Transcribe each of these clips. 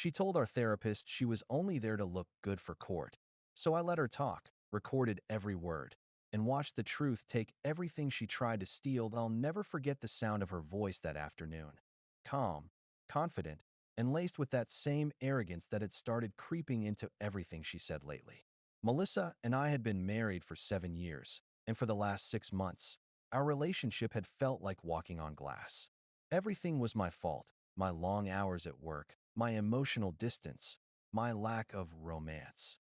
She told our therapist she was only there to look good for court. So I let her talk, recorded every word, and watched the truth take everything she tried to steal. I'll never forget the sound of her voice that afternoon. Calm, confident, and laced with that same arrogance that had started creeping into everything she said lately. Melissa and I had been married for 7 years, and for the last 6 months, our relationship had felt like walking on glass. Everything was my fault: my long hours at work, my emotional distance, my lack of romance.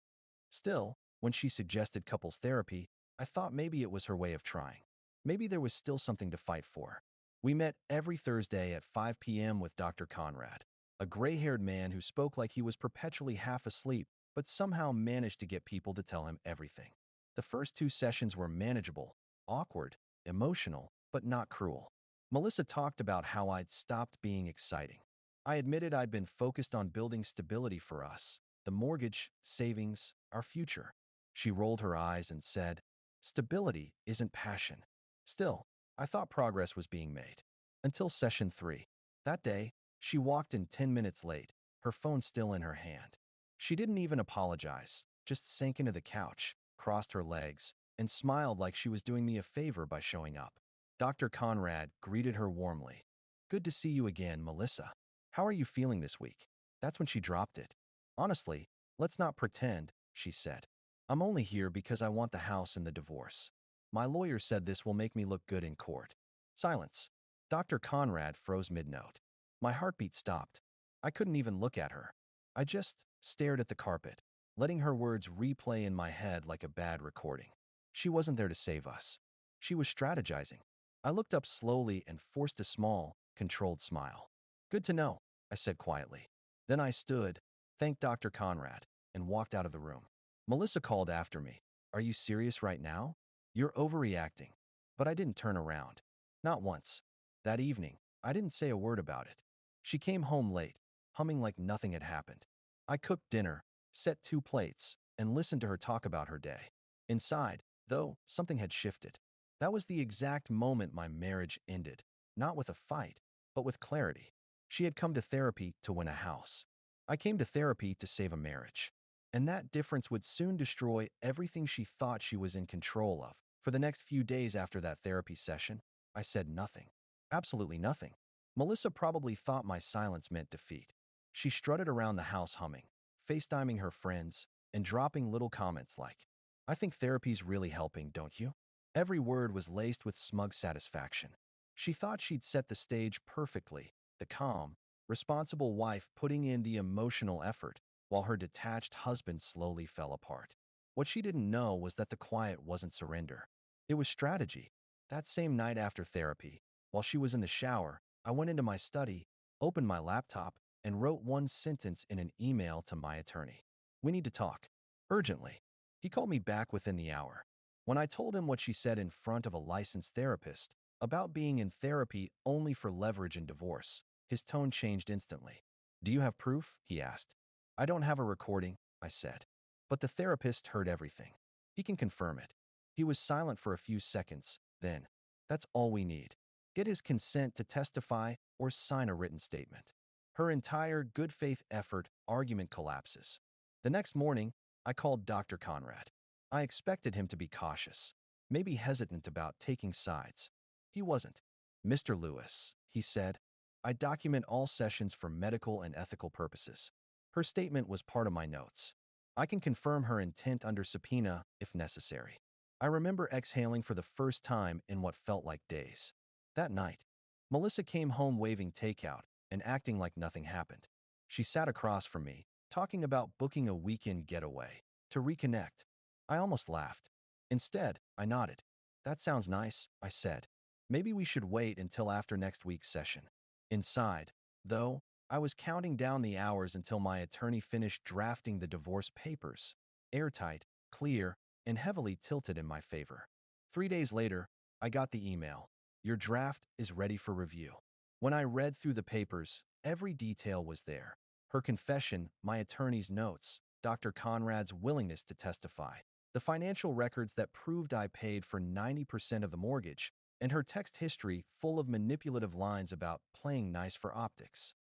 Still, when she suggested couples therapy, I thought maybe it was her way of trying. Maybe there was still something to fight for. We met every Thursday at 5 p.m. with Dr. Conrad, a gray-haired man who spoke like he was perpetually half asleep, but somehow managed to get people to tell him everything. The first 2 sessions were manageable, awkward, emotional, but not cruel. Melissa talked about how I'd stopped being exciting. I admitted I'd been focused on building stability for us: the mortgage, savings, our future. She rolled her eyes and said, "Stability isn't passion." Still, I thought progress was being made. Until session 3. That day, she walked in 10 minutes late, her phone still in her hand. She didn't even apologize, just sank into the couch, crossed her legs, and smiled like she was doing me a favor by showing up. Dr. Conrad greeted her warmly. "Good to see you again, Melissa. How are you feeling this week?" That's when she dropped it. "Honestly, let's not pretend," she said. "I'm only here because I want the house and the divorce. My lawyer said this will make me look good in court." Silence. Dr. Conrad froze mid-note. My heartbeat stopped. I couldn't even look at her. I just stared at the carpet, letting her words replay in my head like a bad recording. She wasn't there to save us. She was strategizing. I looked up slowly and forced a small, controlled smile. "Good to know," I said quietly. Then I stood, thanked Dr. Conrad, and walked out of the room. Melissa called after me. "Are you serious right now? You're overreacting." But I didn't turn around. Not once. That evening, I didn't say a word about it. She came home late, humming like nothing had happened. I cooked dinner, set 2 plates, and listened to her talk about her day. Inside, though, something had shifted. That was the exact moment my marriage ended, not with a fight, but with clarity. She had come to therapy to win a house. I came to therapy to save a marriage. And that difference would soon destroy everything she thought she was in control of. For the next few days after that therapy session, I said nothing. Absolutely nothing. Melissa probably thought my silence meant defeat. She strutted around the house humming, FaceTiming her friends, and dropping little comments like, "I think therapy's really helping, don't you?" Every word was laced with smug satisfaction. She thought she'd set the stage perfectly: the calm, responsible wife putting in the emotional effort, while her detached husband slowly fell apart. What she didn't know was that the quiet wasn't surrender. It was strategy. That same night after therapy, while she was in the shower, I went into my study, opened my laptop, and wrote one sentence in an email to my attorney. "We need to talk. Urgently." He called me back within the hour. When I told him what she said in front of a licensed therapist about being in therapy only for leverage and divorce, his tone changed instantly. "Do you have proof?" he asked. "I don't have a recording," I said. But the therapist heard everything. "He can confirm it." He was silent for a few seconds, then, "That's all we need. Get his consent to testify or sign a written statement." Her entire good faith effort argument collapses. The next morning, I called Dr. Conrad. I expected him to be cautious, maybe hesitant about taking sides. He wasn't. "Mr. Lewis," he said, "I document all sessions for medical and ethical purposes." Her statement was part of my notes. I can confirm her intent under subpoena if necessary. I remember exhaling for the first time in what felt like days. That night, Melissa came home waving takeout and acting like nothing happened. She sat across from me, talking about booking a weekend getaway to reconnect. I almost laughed. Instead, I nodded. "That sounds nice," I said. "Maybe we should wait until after next week's session." Inside, though, I was counting down the hours until my attorney finished drafting the divorce papers, airtight, clear, and heavily tilted in my favor. 3 days later, I got the email. "Your draft is ready for review." When I read through the papers, every detail was there. Her confession, my attorney's notes, Dr. Conrad's willingness to testify, the financial records that proved I paid for 90% of the mortgage, and her text history full of manipulative lines about playing nice for optics.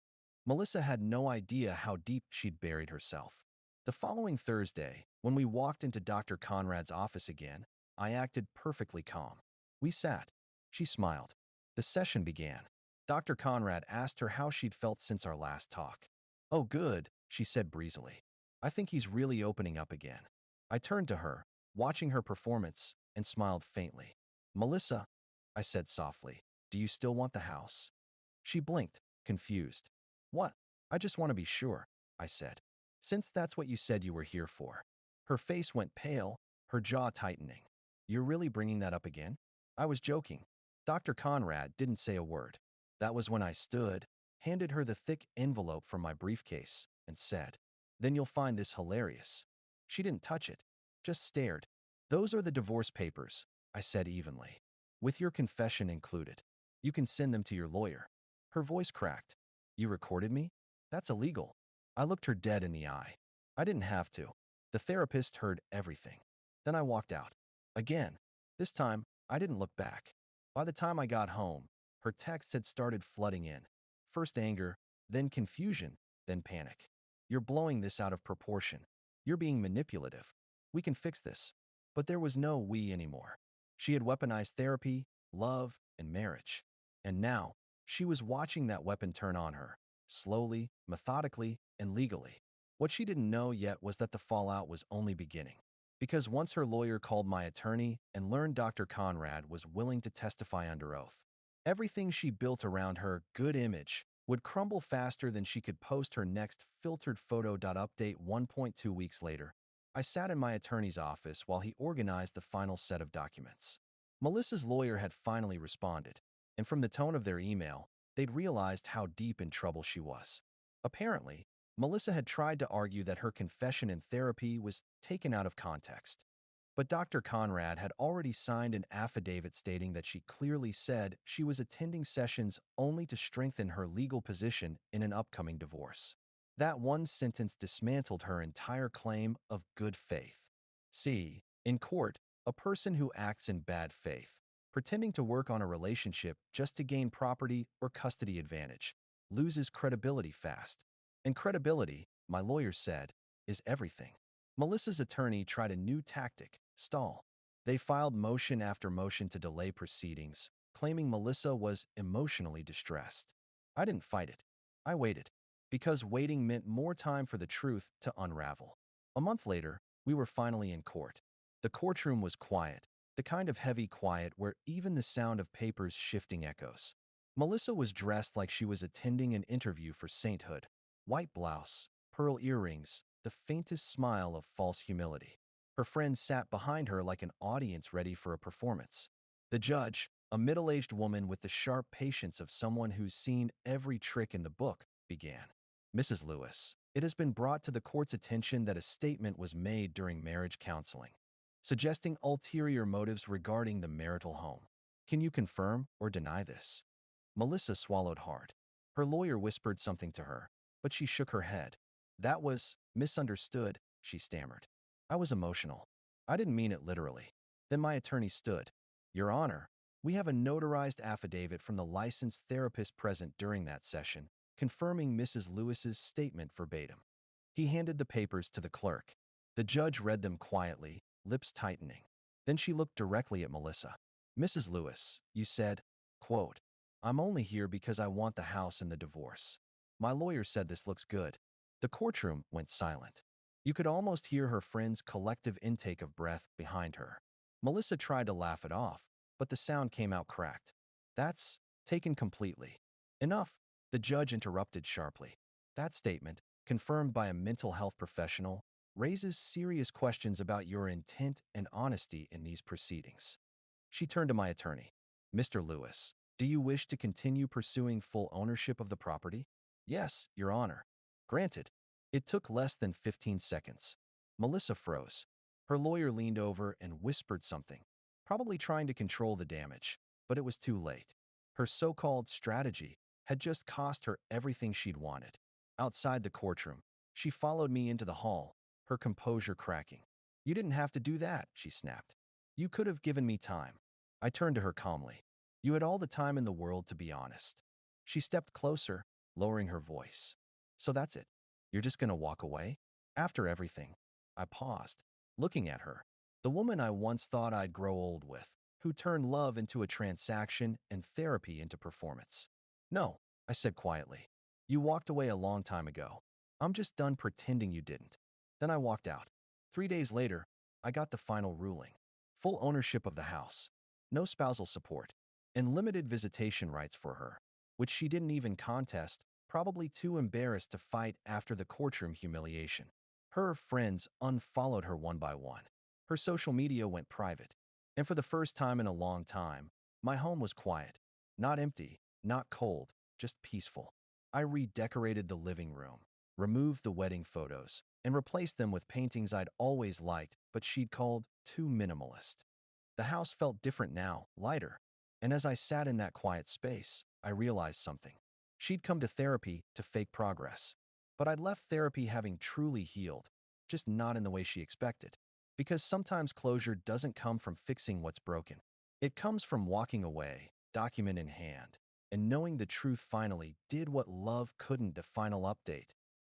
Melissa had no idea how deep she'd buried herself. The following Thursday, when we walked into Dr. Conrad's office again, I acted perfectly calm. We sat. She smiled. The session began. Dr. Conrad asked her how she'd felt since our last talk. "Oh, good," she said breezily. "I think he's really opening up again." I turned to her, watching her performance, and smiled faintly. "Melissa," I said softly, "do you still want the house?" She blinked, confused. "What? I just want to be sure," I said. "Since that's what you said you were here for." Her face went pale, her jaw tightening. "You're really bringing that up again?" I was joking. Dr. Conrad didn't say a word. That was when I stood, handed her the thick envelope from my briefcase, and said, "Then you'll find this hilarious." She didn't touch it, just stared. "Those are the divorce papers," I said evenly, "with your confession included. You can send them to your lawyer." Her voice cracked. "You recorded me? That's illegal." I looked her dead in the eye. I didn't have to. The therapist heard everything. Then I walked out. Again. This time, I didn't look back. By the time I got home, her texts had started flooding in. First anger, then confusion, then panic. "You're blowing this out of proportion. You're being manipulative. We can fix this." But there was no we anymore. She had weaponized therapy, love, and marriage. And now, she was watching that weapon turn on her, slowly, methodically, and legally. What she didn't know yet was that the fallout was only beginning. Because once her lawyer called my attorney and learned Dr. Conrad was willing to testify under oath, everything she built around her good image would crumble faster than she could post her next filtered photo. Update 1.2 weeks later, I sat in my attorney's office while he organized the final set of documents. Melissa's lawyer had finally responded, and from the tone of their email, they'd realized how deep in trouble she was. Apparently, Melissa had tried to argue that her confession in therapy was taken out of context. But Dr. Conrad had already signed an affidavit stating that she clearly said she was attending sessions only to strengthen her legal position in an upcoming divorce. That one sentence dismantled her entire claim of good faith. See, in court, a person who acts in bad faith, pretending to work on a relationship just to gain property or custody advantage, loses credibility fast. And credibility, my lawyer said, is everything. Melissa's attorney tried a new tactic, stall. They filed motion after motion to delay proceedings, claiming Melissa was emotionally distressed. I didn't fight it. I waited, because waiting meant more time for the truth to unravel. A month later, we were finally in court. The courtroom was quiet, the kind of heavy quiet where even the sound of papers shifting echoes. Melissa was dressed like she was attending an interview for sainthood. White blouse, pearl earrings, the faintest smile of false humility. Her friends sat behind her like an audience ready for a performance. The judge, a middle-aged woman with the sharp patience of someone who's seen every trick in the book, began. "Mrs. Lewis, it has been brought to the court's attention that a statement was made during marriage counseling, suggesting ulterior motives regarding the marital home. Can you confirm or deny this?" Melissa swallowed hard. Her lawyer whispered something to her, but she shook her head. "That was misunderstood," she stammered. I was emotional. I didn't mean it literally. Then my attorney stood. "Your Honor, we have a notarized affidavit from the licensed therapist present during that session, confirming Mrs. Lewis's statement verbatim." He handed the papers to the clerk. The judge read them quietly, lips tightening. Then she looked directly at Melissa. "Mrs. Lewis, you said, quote, 'I'm only here because I want the house and the divorce.' My lawyer said this looks good." The courtroom went silent. You could almost hear her friend's collective intake of breath behind her. Melissa tried to laugh it off, but the sound came out cracked. "That's taken completely." "Enough," the judge interrupted sharply. "That statement, confirmed by a mental health professional, raises serious questions about your intent and honesty in these proceedings." She turned to my attorney. "Mr. Lewis, do you wish to continue pursuing full ownership of the property?" "Yes, Your Honor." "Granted." It took less than 15 seconds. Melissa froze. Her lawyer leaned over and whispered something, probably trying to control the damage, but it was too late. Her so-called strategy had just cost her everything she'd wanted. Outside the courtroom, she followed me into the hall, her composure cracking. "You didn't have to do that," she snapped. "You could have given me time." I turned to her calmly. "You had all the time in the world to be honest." She stepped closer, lowering her voice. So that's it. You're just gonna walk away? After everything? I paused, looking at her. The woman I once thought I'd grow old with, who turned love into a transaction and therapy into performance. No, I said quietly. You walked away a long time ago. I'm just done pretending you didn't. Then I walked out. 3 days later, I got the final ruling. Full ownership of the house, no spousal support, and limited visitation rights for her, which she didn't even contest, probably too embarrassed to fight after the courtroom humiliation. Her friends unfollowed her one by one. Her social media went private. And for the first time in a long time, my home was quiet. Not empty, not cold, just peaceful. I redecorated the living room, removed the wedding photos, and replaced them with paintings I'd always liked but she'd called too minimalist. The house felt different now, lighter. And as I sat in that quiet space, I realized something. She'd come to therapy to fake progress. But I'd left therapy having truly healed, just not in the way she expected. Because sometimes closure doesn't come from fixing what's broken. It comes from walking away, document in hand, and knowing the truth finally did what love couldn't. The final update.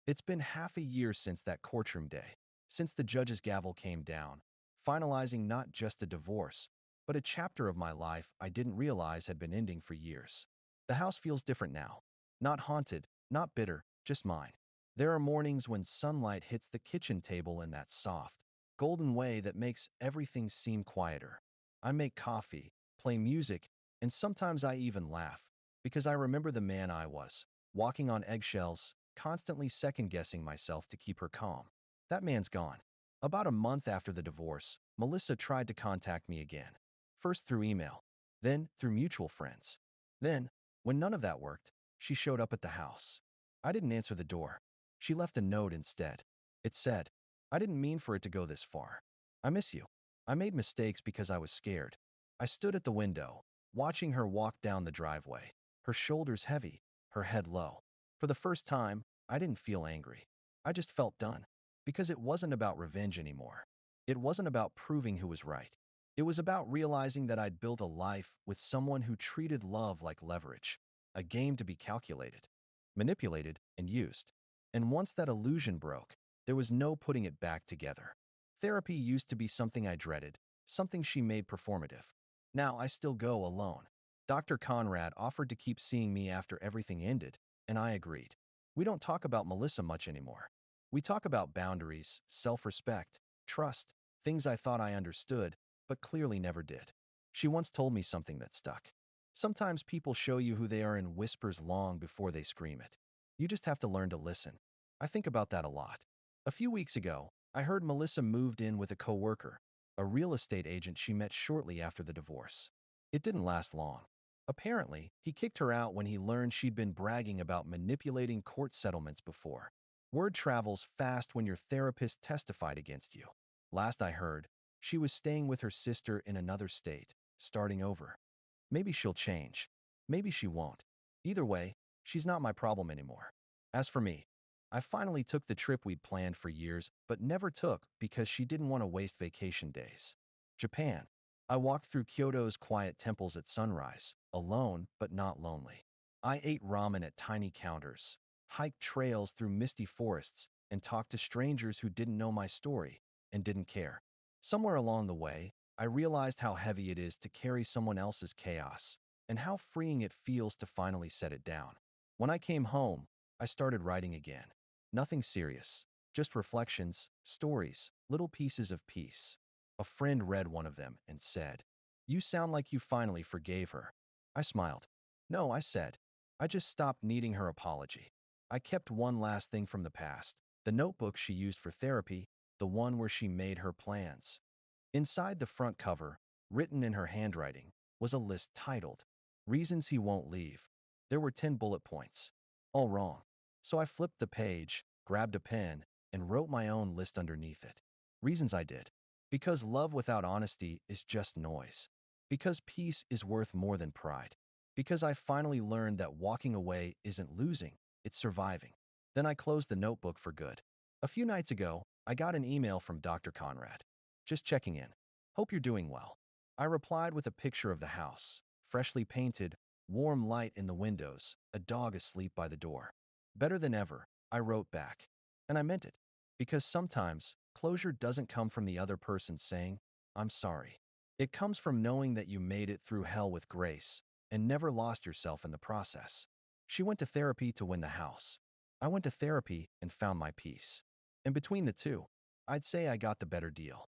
It's been half a year since that courtroom day, since the judge's gavel came down, finalizing not just a divorce, but a chapter of my life I didn't realize had been ending for years. The house feels different now. Not haunted, not bitter, just mine. There are mornings when sunlight hits the kitchen table in that soft, golden way that makes everything seem quieter. I make coffee, play music, and sometimes I even laugh, because I remember the man I was, walking on eggshells, constantly second-guessing myself to keep her calm. That man's gone. About a month after the divorce, Melissa tried to contact me again. First through email, then through mutual friends. Then, when none of that worked, she showed up at the house. I didn't answer the door. She left a note instead. It said, I didn't mean for it to go this far. I miss you. I made mistakes because I was scared. I stood at the window, watching her walk down the driveway, her shoulders heavy, her head low. For the first time, I didn't feel angry. I just felt done. Because it wasn't about revenge anymore. It wasn't about proving who was right. It was about realizing that I'd built a life with someone who treated love like leverage, a game to be calculated, manipulated, and used. And once that illusion broke, there was no putting it back together. Therapy used to be something I dreaded, something she made performative. Now I still go alone. Dr. Conrad offered to keep seeing me after everything ended, and I agreed. We don't talk about Melissa much anymore. We talk about boundaries, self-respect, trust, things I thought I understood, but clearly never did. She once told me something that stuck. Sometimes people show you who they are in whispers long before they scream it. You just have to learn to listen. I think about that a lot. A few weeks ago, I heard Melissa moved in with a coworker, a real estate agent she met shortly after the divorce. It didn't last long. Apparently, he kicked her out when he learned she'd been bragging about manipulating court settlements before. Word travels fast when your therapist testified against you. Last I heard, she was staying with her sister in another state, starting over. Maybe she'll change. Maybe she won't. Either way, she's not my problem anymore. As for me, I finally took the trip we'd planned for years but never took because she didn't want to waste vacation days. Japan. I walked through Kyoto's quiet temples at sunrise, alone but not lonely. I ate ramen at tiny counters, hiked trails through misty forests, and talked to strangers who didn't know my story and didn't care. Somewhere along the way, I realized how heavy it is to carry someone else's chaos and how freeing it feels to finally set it down. When I came home, I started writing again. Nothing serious, just reflections, stories, little pieces of peace. A friend read one of them and said, "You sound like you finally forgave her." I smiled. "No," I said. "I just stopped needing her apology." I kept one last thing from the past, the notebook she used for therapy, the one where she made her plans. Inside the front cover, written in her handwriting, was a list titled, Reasons He Won't Leave. There were 10 bullet points. All wrong. So I flipped the page, grabbed a pen, and wrote my own list underneath it. Reasons I did. Because love without honesty is just noise. Because peace is worth more than pride. Because I finally learned that walking away isn't losing, it's surviving. Then I closed the notebook for good. A few nights ago, I got an email from Dr. Conrad. Just checking in. Hope you're doing well. I replied with a picture of the house, freshly painted, warm light in the windows, a dog asleep by the door. Better than ever. I wrote back. And I meant it. Because sometimes, closure doesn't come from the other person saying, I'm sorry. It comes from knowing that you made it through hell with grace and never lost yourself in the process. She went to therapy to win the house. I went to therapy and found my peace. And between the two, I'd say I got the better deal.